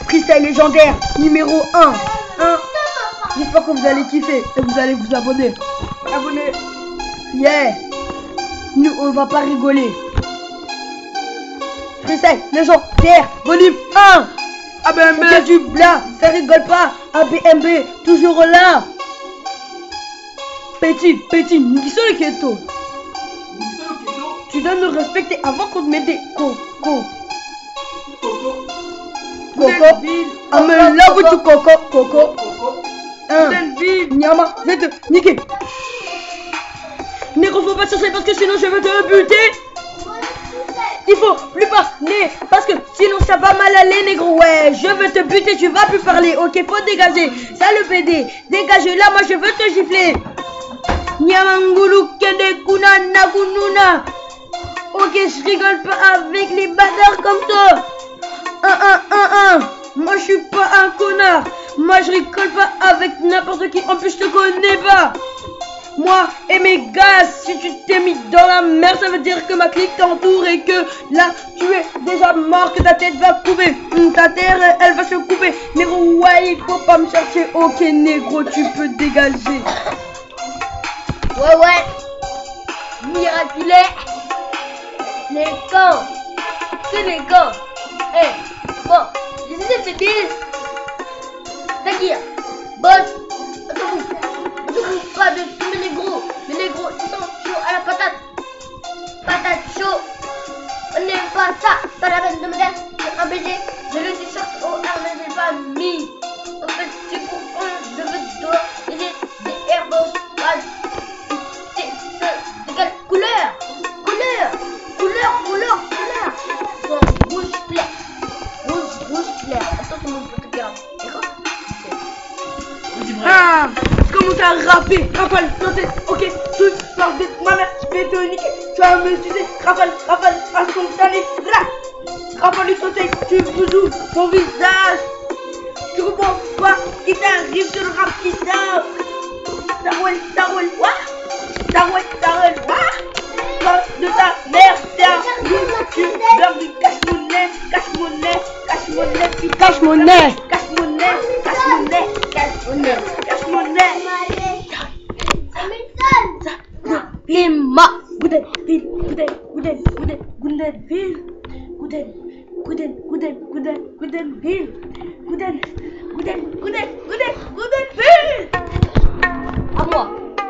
Freestyle légendaire numéro 1. J'espère que vous allez kiffer et vous allez vous abonner. Abonnez. Yeah. Nous on va pas rigoler. Freestyle légendaire volume 1. ABMB du blas, ça rigole pas. ABMB toujours là. Petit, qui sont les keto? Tu dois nous respecter avant qu'on te mette des coco. Ah mais là où tu coco. Nyama, je vais te niquer. Négro, faut pas chercher parce que sinon je vais te buter. Il faut plus parler parce que sinon ça va mal aller, négro. Ouais, je veux te buter, tu vas plus parler. Ok, faut dégager. Ça le PD, dégage là, moi je veux te gifler. Nyamangulu kende kuna nagununa. Ok, je rigole pas avec les bâtards comme toi. Moi je suis pas un connard. Moi je rigole pas avec n'importe qui. En plus je te connais pas. Moi et mes gars, si tu t'es mis dans la merde, ça veut dire que ma clique t'entoure et que là tu es déjà mort, que ta tête va couper. Ta terre elle va se couper. Négro, ouais, il faut pas me chercher. Ok négro, tu peux dégager. Ouais, miraculé. Les camps. C'est les camps. Eh, bon, les idées c'est bien. Taguir, boss, attends-vous pas de tous les négros. Les négros, ils sont chauds à la patate. Patate chaud. On n'aime pas ça. Pas la peine de me dire un baiser. J'ai le t-shirt au R, mais j'ai pas mis. En fait, c'est pour je veux de toi. Et j'ai des Airbus. C'est quelle couleur? Couleur. Sont rouge clair. Rouge clair. Attends, tout le monde peut te regarder. D'accord? Ah, je commence à rapper. Rafale, sauter. Ok, tout sort de ma mère. Je vais te niquer. Tu vas me sucer. Rafale, instantané. Là. Rafale, sauter. Tu bousous mon visage. Tu comprends pas qui t'arrive sur le rap qui sort. Ça roule. What? Ça roule. What? De ta mère, t'es un youtubeur du cache-monnaie.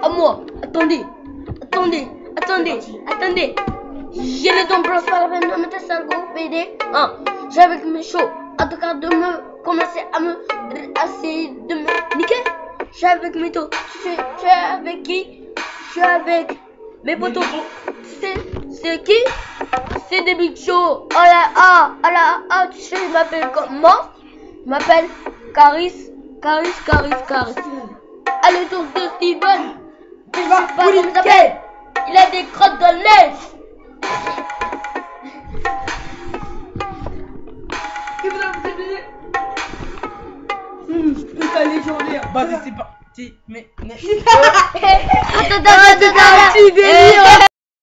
À moi, attendez. J'ai les dents blanches par la peine de mettre ça gros PD. J'ai avec mes chauds. En tout cas de me commencer à essayer de me niquer. Je suis avec mes taux. Tu es avec qui? Je suis avec mes potos. C'est qui? C'est des big shows. Tu sais, il m'appelle comment? Il m'appelle Caris. Allez, tour de Steven. Je sais pas comment il s'appelle. Il a des crottes dans le neige. Putain légendaire. Vas-y c'est parti. Mais Attends,